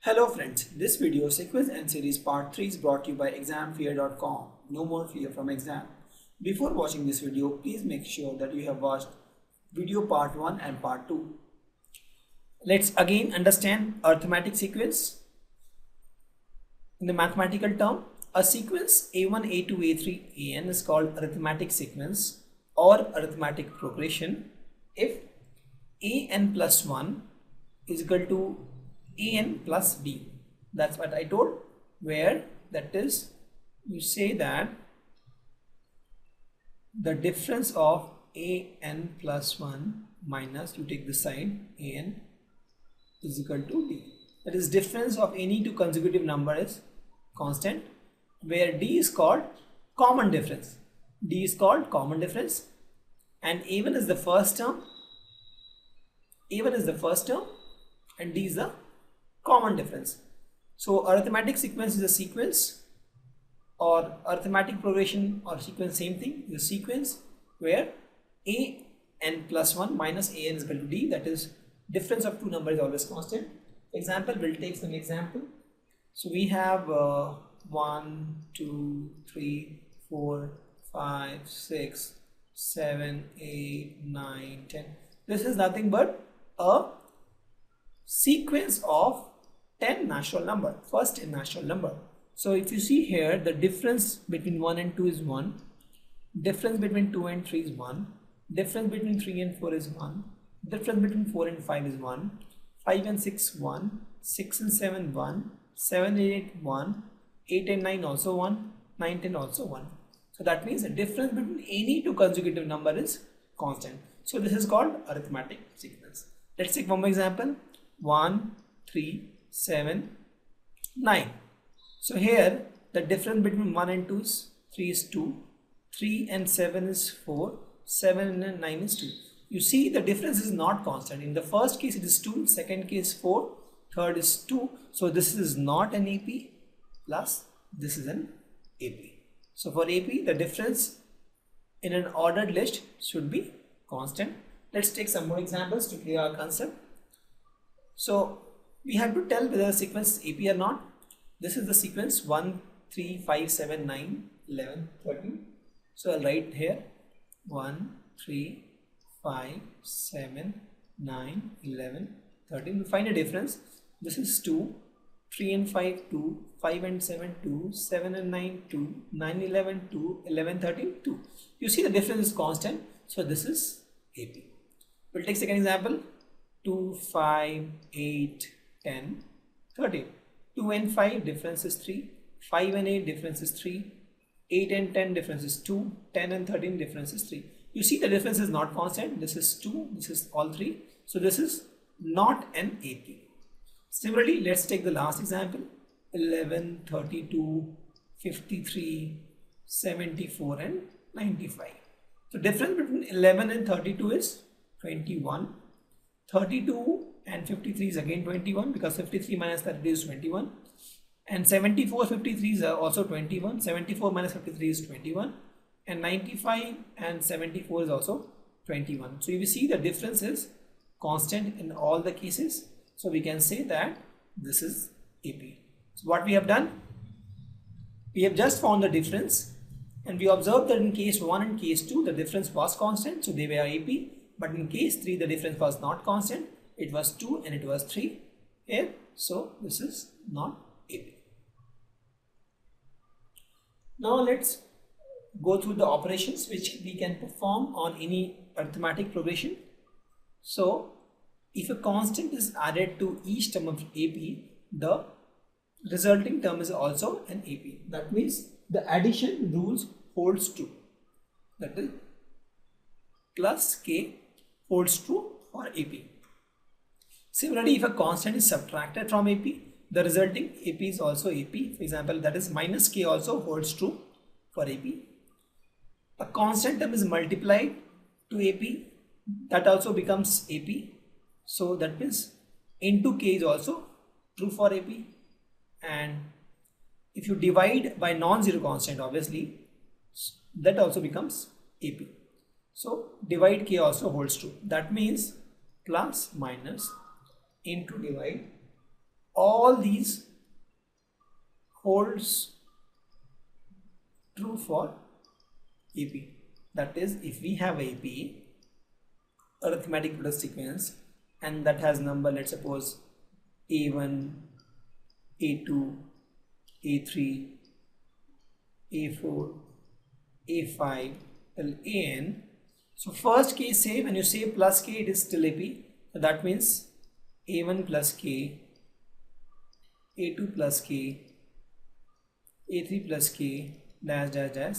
Hello friends, this video sequence and series part 3 is brought to you by examfear.com. No more fear from exam. Before watching this video, please make sure that you have watched video part 1 and part 2. Let's again understand arithmetic sequence. In the mathematical term, a sequence A1, A2, A3, An is called arithmetic sequence or arithmetic progression if An plus 1 is equal to An plus B. That's what I told, where that is, you say that the difference of An plus 1 minus, you take this side, An is equal to D. That is, difference of any two consecutive number is constant, where D is called common difference. D is called common difference, and A1 is the first term, and D is the common difference. So arithmetic sequence is a sequence, or arithmetic progression or sequence, same thing, the sequence where An plus 1 minus An is equal to D, that is, difference of two numbers is always constant. Example, we'll take some example. So we have 1, 2, 3, 4, 5, 6, 7, 8, 9, 10. This is nothing but a sequence of 10 natural number, first 10 natural number. So if you see here, the difference between 1 and 2 is 1, difference between 2 and 3 is 1, difference between 3 and 4 is 1, difference between 4 and 5 is 1, 5 and 6 1, 6 and 7 1, 7 and 8 1, 8 and 9 also 1, 9 10 also 1. So that means the difference between any two consecutive number is constant. So this is called arithmetic sequence. Let's take one more example. 1, 3, 7, 9. So here the difference between 1 and 2 is 3 is 2, 3 and 7 is 4, 7 and 9 is 2. You see the difference is not constant. In the first case it is 2, second case 4, third is 2. So this is not an AP, plus this is an AP. So for AP, the difference in an ordered list should be constant. Let's take some more examples to clear our concept. So we have to tell whether the sequence is AP or not. This is the sequence 1, 3, 5, 7, 9, 11, 13. So I'll write here 1, 3, 5, 7, 9, 11, 13. We find a difference. This is 2, 3 and 5, 2, 5 and 7, 2, 7 and 9, 2, 9, 11, 2, 11, 13, 2. You see the difference is constant. So this is AP. We'll take second example. 2, 5, 8, 10, 13. 2 and 5 difference is 3, 5 and 8 difference is 3, 8 and 10 difference is 2, 10 and 13 difference is 3. You see the difference is not constant. This is 2, this is all 3. So this is not an AP. Similarly, let's take the last example. 11, 32, 53, 74 and 95. So difference between 11 and 32 is 21. 32 and 53 is again 21, because 53 minus 32 is 21, and 74, 53 is also 21. 74 minus 53 is 21, and 95 and 74 is also 21. So you will see the difference is constant in all the cases. So we can say that this is AP. So what we have done, we have just found the difference, and we observed that in case 1 and case 2 the difference was constant, so they were AP. But in case 3 the difference was not constant, it was 2 and it was 3 here, so this is not AP. Now let's go through the operations which we can perform on any arithmetic progression. So if a constant is added to each term of AP, the resulting term is also an AP. That means the addition rules holds true. That is, plus K holds true for AP. Similarly, if a constant is subtracted from AP, the resulting AP is also AP. For example, that is minus K also holds true for AP. A constant term is multiplied to AP, that also becomes AP. So that means into K is also true for AP. And if you divide by non-zero constant, obviously, that also becomes AP. So divide K also holds true. That means plus minus into divide all these holds true for AP. That is, if we have AP, arithmetic product sequence, and that has number, let's suppose A1, A2, A3, A4, A5 till AN. So first case, say when you say plus K, it is still AP. So that means A1 plus K, A2 plus K, A3 plus K, dash dash dash,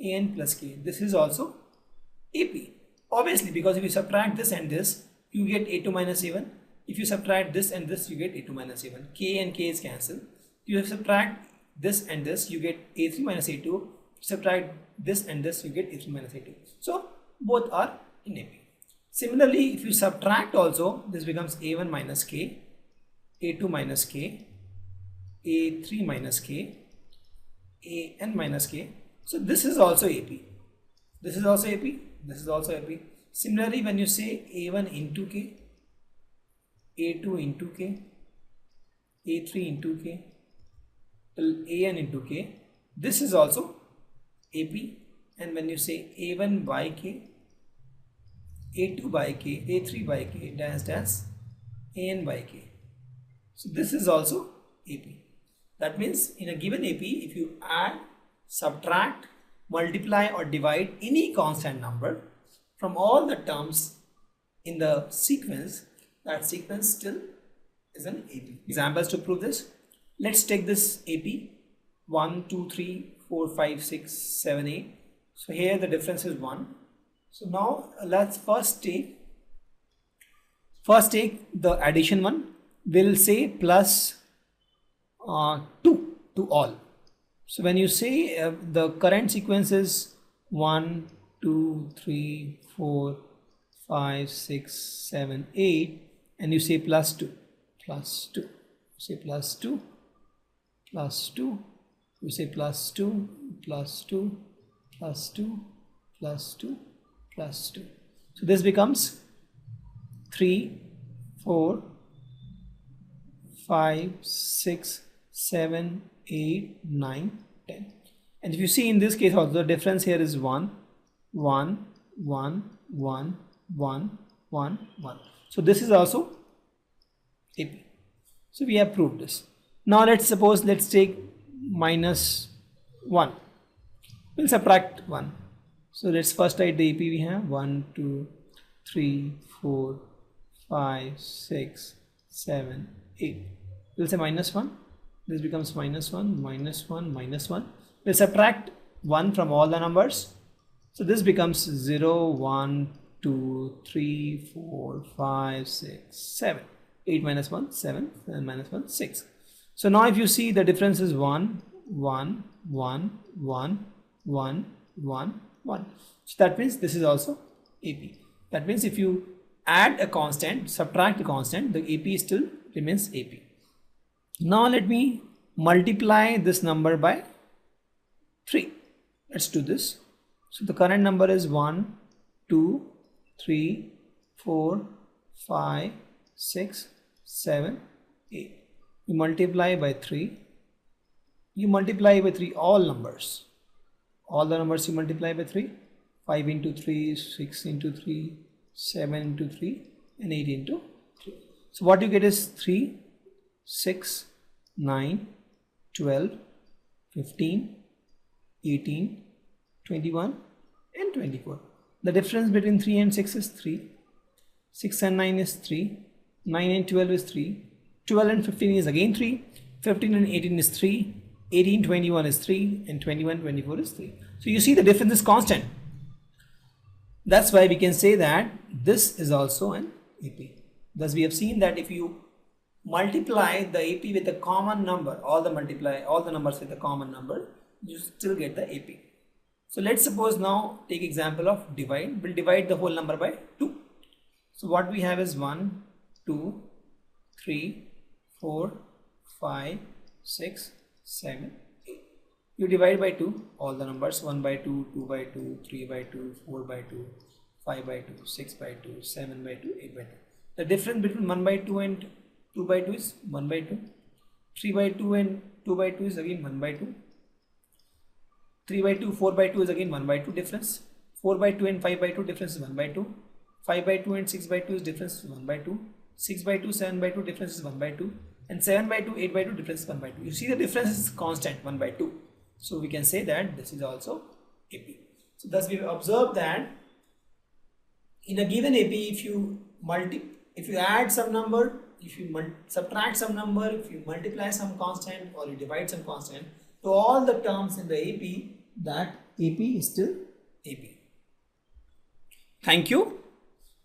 AN plus K. This is also AP. Obviously, because if you subtract this and this, you get A2 minus A1. If you subtract this and this, you get A2 minus A1. K and K is cancelled. You subtract this and this, you get A3 minus A2. Subtract this and this, you get A3 minus A2. So both are in AP. Similarly, if you subtract also, this becomes A1 minus K, A2 minus K, A3 minus K, AN minus K. So this is also AP. This is also AP. This is also AP. Similarly, when you say A1 into K, A2 into K, A3 into K, till AN into K, this is also AP. And when you say A1 by K, A2 by K, A3 by K, dash dash, AN by K. So this is also AP. That means in a given AP, if you add, subtract, multiply or divide any constant number from all the terms in the sequence, that sequence still is an AP. Examples to prove this. Let's take this AP 1, 2, 3, 4, 5, 6, 7, 8. So here the difference is 1. So now let's first take the addition one. We'll say plus 2 to all. So when you say the current sequence is 1, 2, 3, 4, 5, 6, 7, 8, and you say plus 2, plus 2, you say plus 2, plus 2, you say plus 2, plus 2, plus 2, plus 2, plus 2. So this becomes 3, 4, 5, 6, 7, 8, 9, 10. And if you see in this case also, the difference here is 1, 1, 1, 1, 1, 1, 1. So this is also AP. So we have proved this. Now let's take minus 1. We'll subtract 1. So let's first write the AP we have 1, 2, 3, 4, 5, 6, 7, 8. We'll say minus 1. This becomes minus 1, minus 1, minus 1. We'll subtract 1 from all the numbers. So this becomes 0, 1, 2, 3, 4, 5, 6, 7. 8 minus 1, 7, and minus 1, 6. So now if you see the difference is 1, 1, 1, 1, 1, 1, 1. So that means this is also AP. That means if you add a constant, subtract a constant, the AP still remains AP. Now let me multiply this number by 3. Let's do this. So the current number is 1, 2, 3, 4, 5, 6, 7, 8. You multiply by 3. You multiply by 3 all numbers. All the numbers you multiply by 3. 5 into 3, 6 into 3, 7 into 3, and 8 into 3. So what you get is 3, 6, 9, 12, 15, 18, 21, and 24. The difference between 3 and 6 is 3. 6 and 9 is 3. 9 and 12 is 3. 12 and 15 is again 3. 15 and 18 is 3. 18, 21 is 3. And 21, 24 is 3. So you see the difference is constant. That's why we can say that this is also an AP. Thus we have seen that if you multiply the AP with a common number, all the numbers with a common number, you still get the AP. So let's suppose now take example of divide. We'll divide the whole number by 2. So what we have is 1, 2, 3, 4, 5, 6, 7, 8. You divide by 2 all the numbers, 1 by 2, 2 by 2, 3 by 2, 4 by 2, 5 by 2, 6 by 2, 7 by 2, 8 by 2. The difference between 1 by 2 and 2 by 2 is 1 by 2. 3 by 2 and 2 by 2 is again 1 by 2. 3 by 2, 4 by 2 is again 1 by 2 difference. 4 by 2 and 5 by 2 difference is 1 by 2. 5 by 2 and 6 by 2 is difference is 1 by 2. 6 by 2, 7 by 2 difference is 1 by 2. And 7 by 2, 8 by 2 difference is 1 by 2. You see the difference is constant, 1 by 2. So we can say that this is also AP. So thus we have observed that in a given AP, if you add some number, if you subtract some number, if you multiply some constant or you divide some constant, to all the terms in the AP, that AP is still AP. Thank you.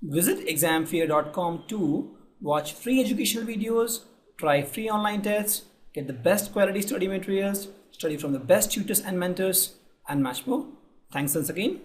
Visit examfear.com to watch free educational videos, try free online tests, get the best quality study materials, study from the best tutors and mentors, and much more. Thanks once again.